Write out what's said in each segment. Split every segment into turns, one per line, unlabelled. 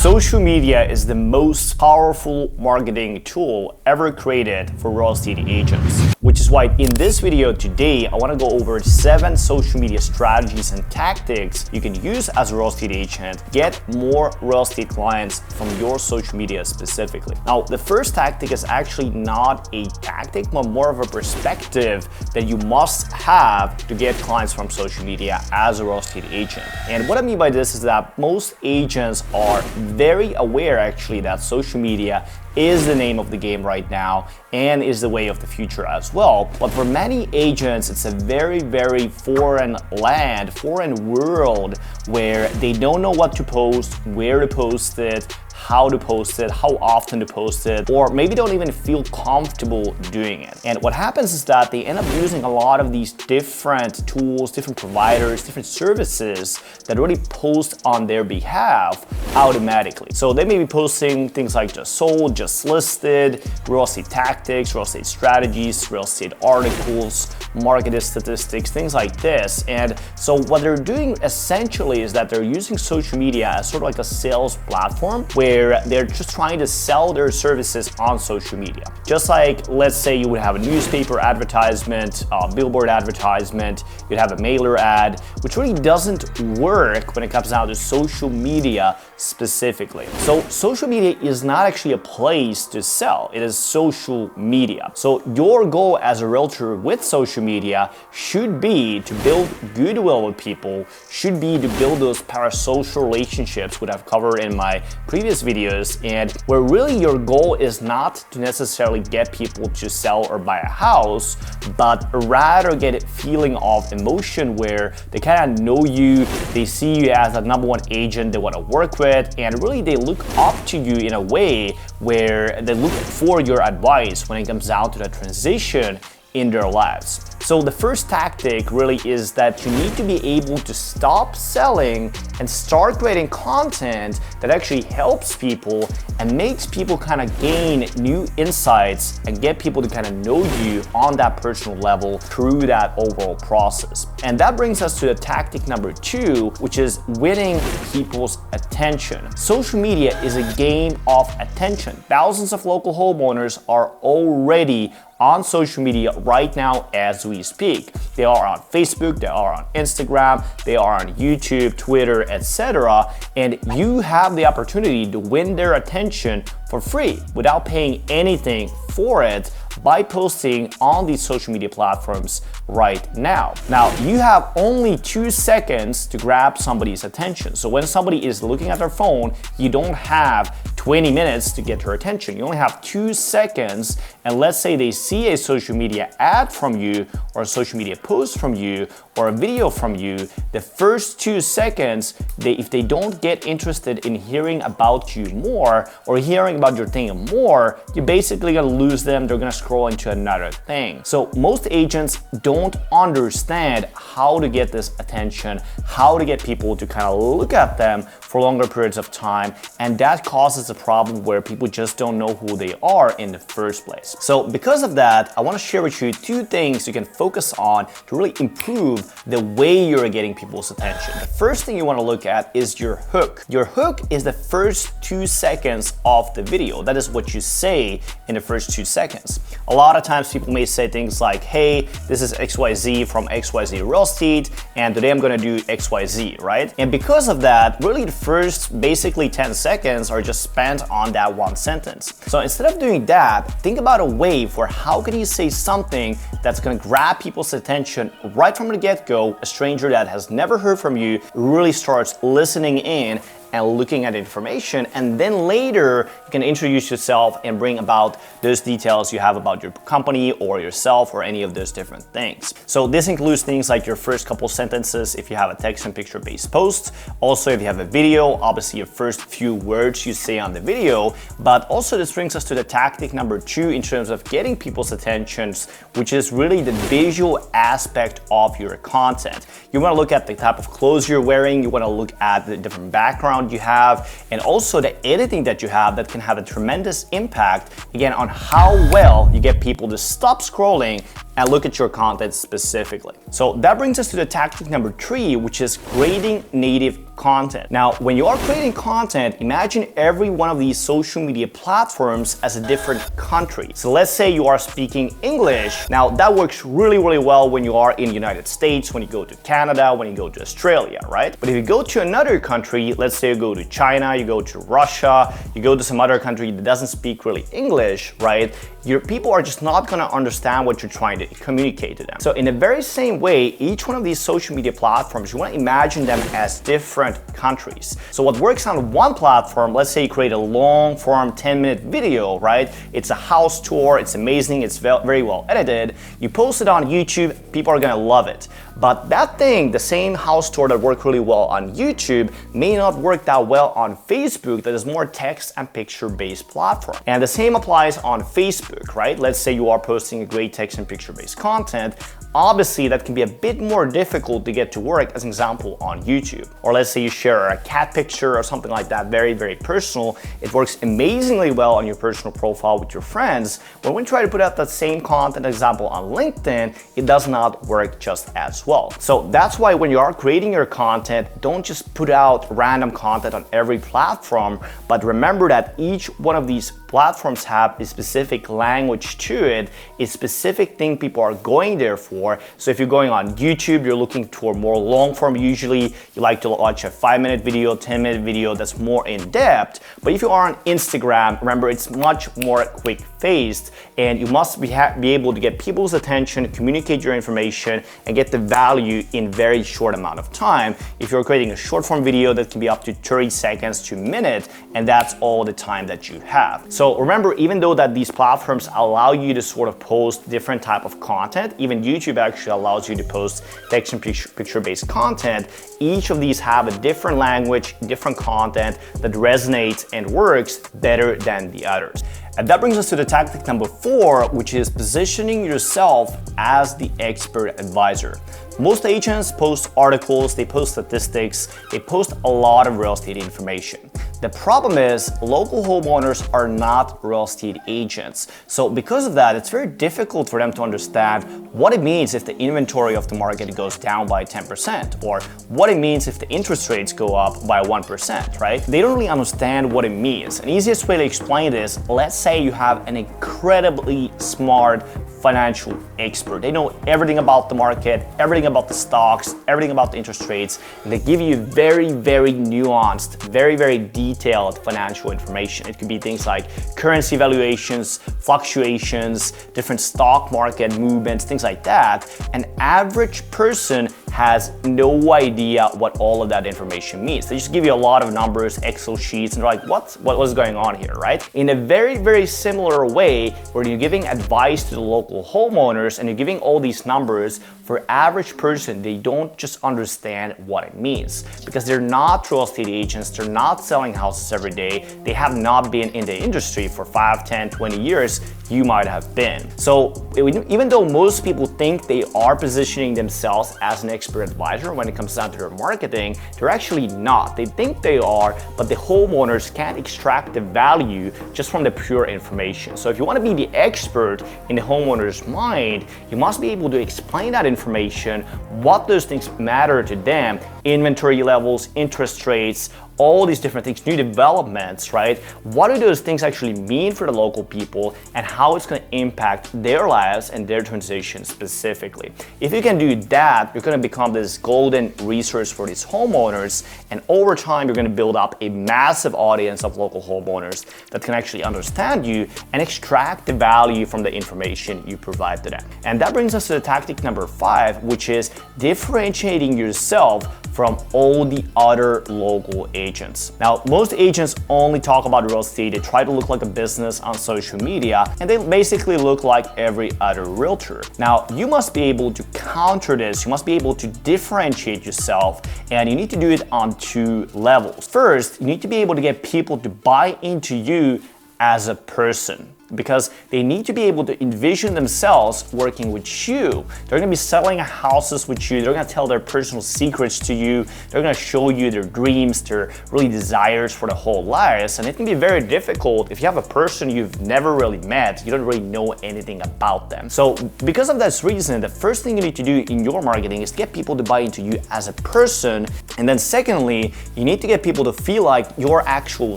Social media is the most powerful marketing tool ever created for real estate agents, which is why in this video today, I want to go over 7 social media strategies and tactics you can use as a real estate agent, get more real estate clients from your social media specifically. Now, the first tactic is actually not a tactic, but more of a perspective that you must have to get clients from social media as a real estate agent. And what I mean by this is that most agents are very aware actually that social media is the name of the game right now and is the way of the future as well. But for many agents, it's a very, very foreign land, foreign world where they don't know what to post, where to post it, how to post it, how often to post it, or maybe don't even feel comfortable doing it. And what happens is that they end up using a lot of these different tools, different providers, different services that really post on their behalf automatically. So they may be posting things like just sold, just listed, real estate tactics, real estate strategies, real estate articles, market statistics, things like this. And so what they're doing essentially is that they're using social media as sort of like a sales platform where they're just trying to sell their services on social media. Just like, let's say you would have a newspaper advertisement, a billboard advertisement, you'd have a mailer ad, which really doesn't work when it comes down to social media specifically. So social media is not actually a place to sell, it is social media. So your goal as a realtor with social media should be to build goodwill with people, should be to build those parasocial relationships, which I've covered in my previous videos, and where really your goal is not to necessarily get people to sell or buy a house, but rather get a feeling of emotion where they kind of know you, they see you as a #1 agent they want to work with, and really they look up to you in a way where they look for your advice when it comes down to the transition in their lives. So the first tactic really is that you need to be able to stop selling and start creating content that actually helps people and makes people kind of gain new insights and get people to kind of know you on that personal level through that overall process. And that brings us to the tactic number 2, which is winning people's attention. Social media is a game of attention. Thousands of local homeowners are already on social media right now as we speak. They are on Facebook, they are on Instagram, they are on YouTube, Twitter, etc. And you have the opportunity to win their attention for free without paying anything for it by posting on these social media platforms right now. Now, you have only 2 seconds to grab somebody's attention. So when somebody is looking at their phone, you don't have 20 minutes to get their attention. You only have 2 seconds, and let's say they see a social media ad from you or a social media post from you or a video from you, the first 2 seconds, if they don't get interested in hearing about you more or hearing about your thing more, you're basically gonna lose them. They're gonna scroll into another thing. So most agents don't understand how to get this attention, how to get people to kind of look at them for longer periods of time, and that causes a problem where people just don't know who they are in the first place. So because of that, I want to share with you 2 things you can focus on to really improve the way you're getting people's attention. The first thing you want to look at is your hook. Your hook is the first 2 seconds of the video. That is what you say in the first 2 seconds. A lot of times people may say things like, hey, this is XYZ from XYZ Real Estate, and today I'm gonna do XYZ, right? And because of that, really the first basically 10 seconds are just spent on that one sentence. So instead of doing that, think about a way for how can you say something that's gonna grab people's attention right from the get-go. A stranger that has never heard from you really starts listening in and looking at information, and then later you can introduce yourself and bring about those details you have about your company or yourself or any of those different things. So this includes things like your first couple sentences if you have a text and picture based post. Also, if you have a video, obviously your first few words you say on the video. But also this brings us to the tactic number 2 in terms of getting people's attentions, which is really the visual aspect of your content. You want to look at the type of clothes you're wearing, you want to look at the different background you have, and also the editing that you have that can have a tremendous impact again on how well you get people to stop scrolling and look at your content specifically. So that brings us to the tactic number 3, which is creating native content. Now, when you are creating content, imagine every one of these social media platforms as a different country. So let's say you are speaking English. Now, that works really, really well when you are in the United States, when you go to Canada, when you go to Australia, right? But if you go to another country, let's say you go to China, you go to Russia, you go to some other country that doesn't speak really English, right? Your people are just not gonna understand what you're trying to communicate to them. So in the very same way, each one of these social media platforms, you wanna imagine them as different countries. So what works on one platform, let's say you create a long form 10-minute video, right? It's a house tour, it's amazing, it's very well edited. You post it on YouTube, people are gonna love it. But that thing, the same house tour that worked really well on YouTube may not work that well on Facebook, that is more text and picture-based platform. And the same applies on Facebook, right? Let's say you are posting a great text and picture-based content. Obviously, that can be a bit more difficult to get to work, as an example, on YouTube. Or let's say you share a cat picture or something like that, very, very personal. It works amazingly well on your personal profile with your friends. But when you try to put out that same content example on LinkedIn, it does not work just as well. So that's why when you are creating your content, don't just put out random content on every platform, but remember that each one of these platforms have a specific language to it, a specific thing people are going there for. So if you're going on YouTube, you're looking for more long form. Usually you like to watch a 5-minute video, 10-minute video that's more in depth. But if you are on Instagram, remember it's much more quick paced, and you must be able to get people's attention, communicate your information, and get the value in very short amount of time. If you're creating a short form video, that can be up to 30 seconds to a minute, and that's all the time that you have. So remember, even though that these platforms allow you to sort of post different type of content, even YouTube actually allows you to post text and picture-based content, each of these have a different language, different content that resonates and works better than the others. And that brings us to the tactic number 4, which is positioning yourself as the expert advisor. Most agents post articles, they post statistics, they post a lot of real estate information. The problem is local homeowners are not real estate agents. So because of that, it's very difficult for them to understand what it means if the inventory of the market goes down by 10%, or what it means if the interest rates go up by 1%, right? They don't really understand what it means. An easiest way to explain this, let's say you have an incredibly smart financial expert. They know everything about the market, everything about the stocks, everything about the interest rates, and they give you very, very nuanced, very, very detailed financial information. It could be things like currency valuations, fluctuations, different stock market movements, things like that. An average person has no idea what all of that information means. They just give you a lot of numbers, Excel sheets, and they're like, what was going on here, right? In a very, very similar way, where you're giving advice to the local homeowners and you're giving all these numbers, for average person, they don't just understand what it means, because they're not real estate agents, they're not selling houses every day, they have not been in the industry for 5, 10, 20 years, you might have been. So even though most people think they are positioning themselves as an expert advisor when it comes down to their marketing, they're actually not. They think they are, but the homeowners can't extract the value just from the pure information. So if you want to be the expert in the homeowner's mind, you must be able to explain that information, what those things matter to them, inventory levels, interest rates, all these different things, new developments, right? What do those things actually mean for the local people, and how it's going to impact their lives and their transition specifically. If you can do that, you're going to become this golden resource for these homeowners, and over time you're going to build up a massive audience of local homeowners that can actually understand you and extract the value from the information you provide to them. And that brings us to the tactic number 5, which is differentiating yourself from all the other local agents. Now, most agents only talk about real estate. They try to look like a business on social media, and they basically look like every other realtor. Now, you must be able to counter this. You must be able to differentiate yourself, and you need to do it on 2 levels. First, you need to be able to get people to buy into you as a person. because they need to be able to envision themselves working with you. They're gonna be selling houses with you. They're gonna tell their personal secrets to you. They're gonna show you their dreams, their really desires for the whole lives. And it can be very difficult if you have a person you've never really met, you don't really know anything about them. So because of this reason, the first thing you need to do in your marketing is get people to buy into you as a person. And then secondly, you need to get people to feel like your actual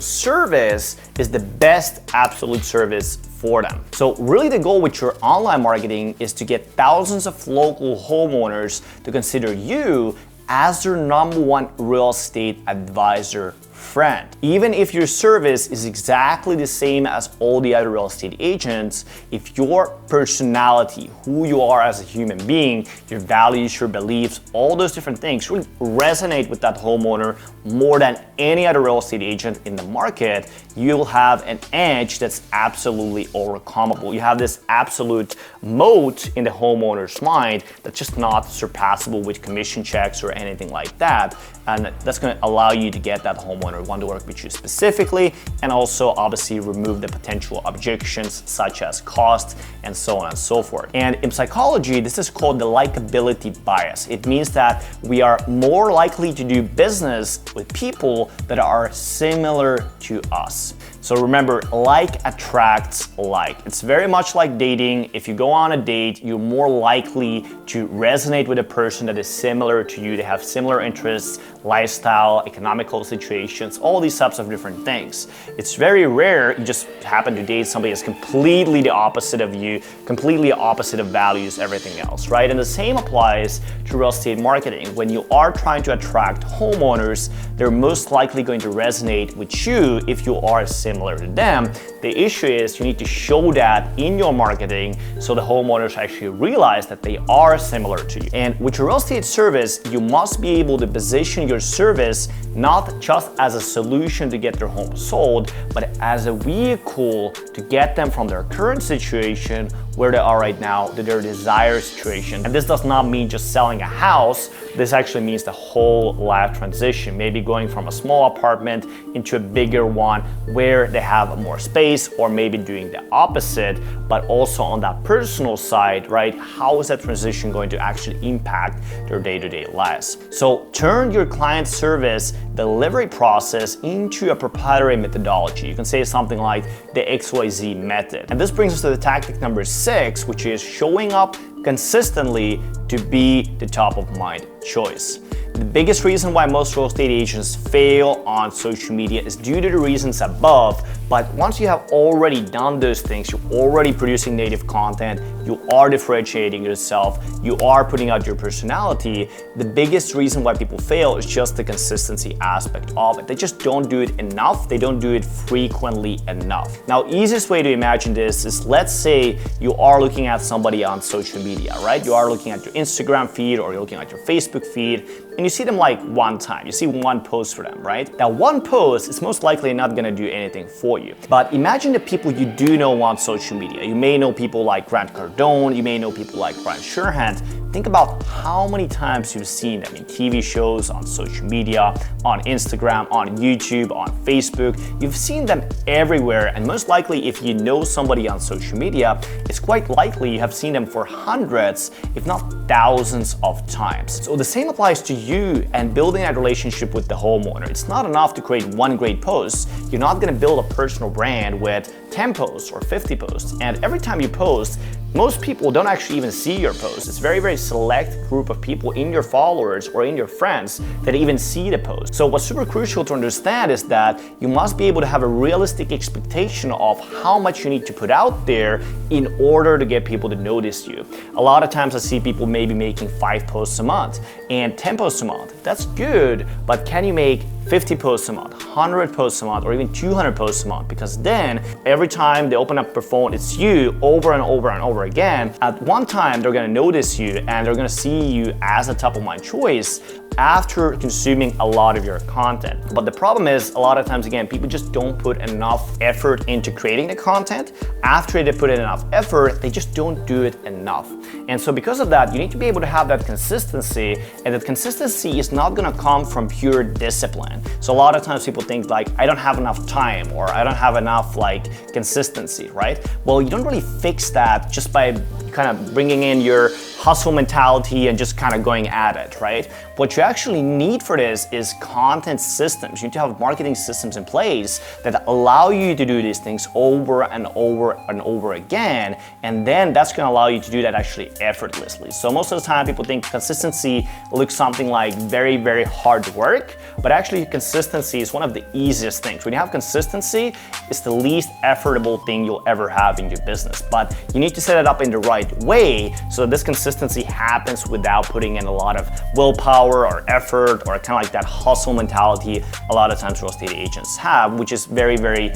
service is the best absolute service for them. So really the goal with your online marketing is to get thousands of local homeowners to consider you as their #1 real estate advisor friend. Even if your service is exactly the same as all the other real estate agents, if your personality, who you are as a human being, your values, your beliefs, all those different things really resonate with that homeowner more than any other real estate agent in the market, you'll have an edge that's absolutely overcomable. You have this absolute moat in the homeowner's mind that's just not surpassable with commission checks or anything like that. And that's going to allow you to get that homeowner want to work with you specifically, and also obviously remove the potential objections such as cost and so on and so forth. And in psychology, this is called the likability bias. It means that we are more likely to do business with people that are similar to us. So remember, like attracts like. It's very much like dating. If you go on a date, you're more likely to resonate with a person that is similar to you. They have similar interests, lifestyle, economical situations, all these types of different things. It's very rare you just happen to date somebody that's completely the opposite of you, completely opposite of values, everything else, right? And the same applies to real estate marketing. When you are trying to attract homeowners, they're most likely going to resonate with you if you are similar to them. The issue is you need to show that in your marketing so the homeowners actually realize that they are similar to you. And with your real estate service, you must be able to position your service not just as a solution to get their home sold, but as a vehicle to get them from their current situation where they are right now to their desired situation. And this does not mean just selling a house. This actually means the whole life transition, maybe going from a small apartment into a bigger one where they have more space, or maybe doing the opposite, but also on that personal side, right? How is that transition going to actually impact their day-to-day lives? So turn your client service delivery process into a proprietary methodology. You can say something like the XYZ method. And this brings us to the tactic number 6, which is showing up consistently to be the top of mind choice. The biggest reason why most real estate agents fail on social media is due to the reasons above, but once you have already done those things, you're already producing native content, you are differentiating yourself, you are putting out your personality, the biggest reason why people fail is just the consistency aspect of it. They just don't do it enough, they don't do it frequently enough. Now, easiest way to imagine this is, let's say you are looking at somebody on social media, right? You are looking at your Instagram feed or you're looking at your Facebook feed, and you see them like one time, you see one post for them, right? That one post is most likely not gonna do anything for you. But imagine the people you do know on social media. You may know people like Grant Cardone, you may know people like Brian Sherhand. Think about how many times you've seen them in TV shows, on social media, on Instagram, on YouTube, on Facebook. You've seen them everywhere, and most likely if you know somebody on social media, it's quite likely you have seen them for hundreds, if not thousands of times. So the same applies to you and building that relationship with the homeowner. It's not enough to create one great post. You're not gonna build a personal brand with 10 posts or 50 posts. And every time you post, most people don't actually even see your post. It's very, very select group of people in your followers or in your friends that even see the post. So what's super crucial to understand is that you must be able to have a realistic expectation of how much you need to put out there in order to get people to notice you. A lot of times I see people maybe making 5 posts a month and 10 posts a month. That's good, but can you make 50 posts a month, 100 posts a month, or even 200 posts a month? Because then every time they open up their phone, it's you over and over and over again. At one time, they're gonna notice you and they're gonna see you as a top of mind choice after consuming a lot of your content. But the problem is, a lot of times, again, people just don't put enough effort into creating the content. After they put in enough effort, they just don't do it enough. And so because of that, you need to be able to have that consistency, and that consistency is not gonna come from pure discipline. So a lot of times people think like, I don't have enough time, or I don't have enough like consistency, right? Well, you don't really fix that just by kind of bringing in your hustle mentality and just kind of going at it, right? What you actually need for this is content systems. You need to have marketing systems in place that allow you to do these things over and over and over again, and then that's going to allow you to do that actually effortlessly. So most of the time people think consistency looks something like very, very hard work, but actually consistency is one of the easiest things. When you have consistency, it's the least effortable thing you'll ever have in your business, but you need to set it up in the right way so that this consistency happens without putting in a lot of willpower or effort or kind of like that hustle mentality a lot of times real estate agents have, which is very, very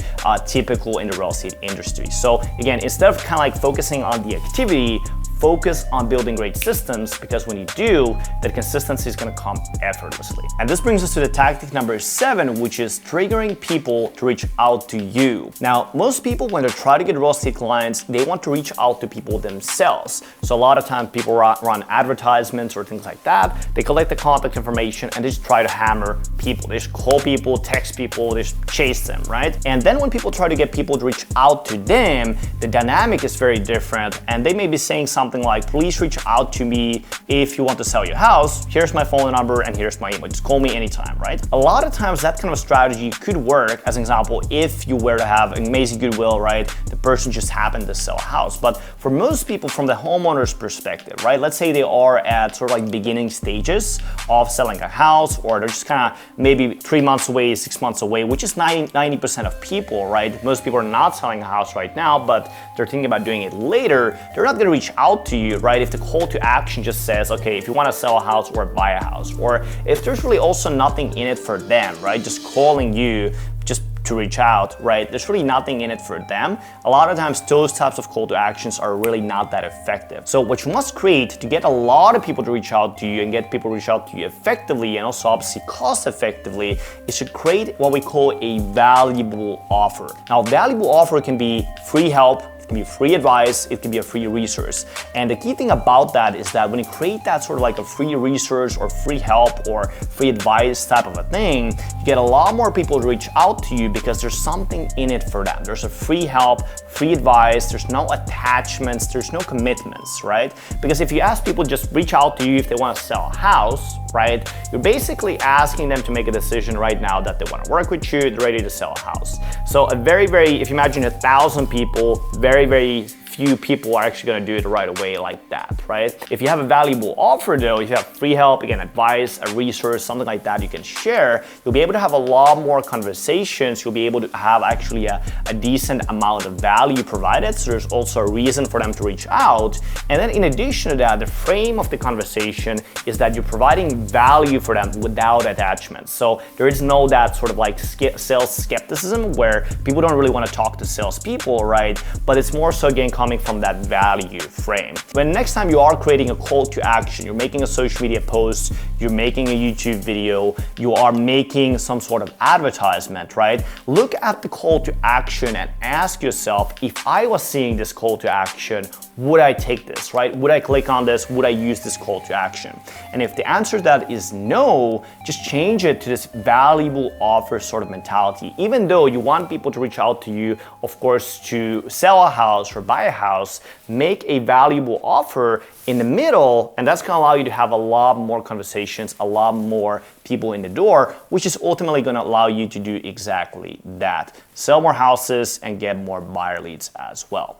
typical in the real estate industry. So again, instead of kind of like focusing on the activity, focus on building great systems, because when you do, that consistency is going to come effortlessly. And this brings us to the tactic number 7, which is triggering people to reach out to you. Now, most people, when they try to get real estate clients, they want to reach out to people themselves. So a lot of times people run advertisements or things like that. They collect the contact information and they just try to hammer people. They just call people, text people, they just chase them, right? And then when people try to get people to reach out to them, the dynamic is very different, and they may be saying something like, please reach out to me if you want to sell your house. Here's my phone number and here's my email. Just call me anytime, right? A lot of times that kind of strategy could work, as an example, if you were to have amazing goodwill, right? The person just happened to sell a house. But for most people, from the homeowner's perspective, right? Let's say they are at sort of like beginning stages of selling a house, or they're just kind of maybe 3 months away, 6 months away, which is 90% of people, right? Most people are not selling a house right now, but they're thinking about doing it later. They're not going to reach out to you, right? If the call to action just says, okay, if you want to sell a house or buy a house, or if there's really also nothing in it for them, right? Just calling you just to reach out, right? There's really nothing in it for them. A lot of times those types of call to actions are really not that effective. So what you must create to get a lot of people to reach out to you and get people to reach out to you effectively, and also obviously cost effectively, is to create what we call a valuable offer. Now, valuable offer can be free help, it can be free advice, it can be a free resource. And the key thing about that is that when you create that sort of like a free resource or free help or free advice type of a thing, you get a lot more people to reach out to you because there's something in it for them. There's a free help, free advice, there's no attachments, there's no commitments, right? Because if you ask people just reach out to you if they want to sell a house, right? You're basically asking them to make a decision right now that they want to work with you, they're ready to sell a house. So if you imagine 1,000 people, very few people are actually going to do it right away like that, right? If you have a valuable offer though, if you have free help, again, advice, a resource, something like that you can share, you'll be able to have a lot more conversations. You'll be able to have actually a decent amount of value provided. So there's also a reason for them to reach out. And then in addition to that, the frame of the conversation is that you're providing value for them without attachments. So there is no that sort of like sales skepticism where people don't really want to talk to salespeople, right? But it's more so again coming from that value frame. When next time you are creating a call to action, you're making a social media post, you're making a YouTube video, you are making some sort of advertisement, right? Look at the call to action and ask yourself, if I was seeing this call to action, would I take this, right? Would I click on this? Would I use this call to action? And if the answer to that is no, just change it to this valuable offer sort of mentality. Even though you want people to reach out to you, of course, to sell a house or buy a house, make a valuable offer in the middle, and that's gonna allow you to have a lot more conversations, a lot more people in the door, which is ultimately gonna allow you to do exactly that. Sell more houses and get more buyer leads as well.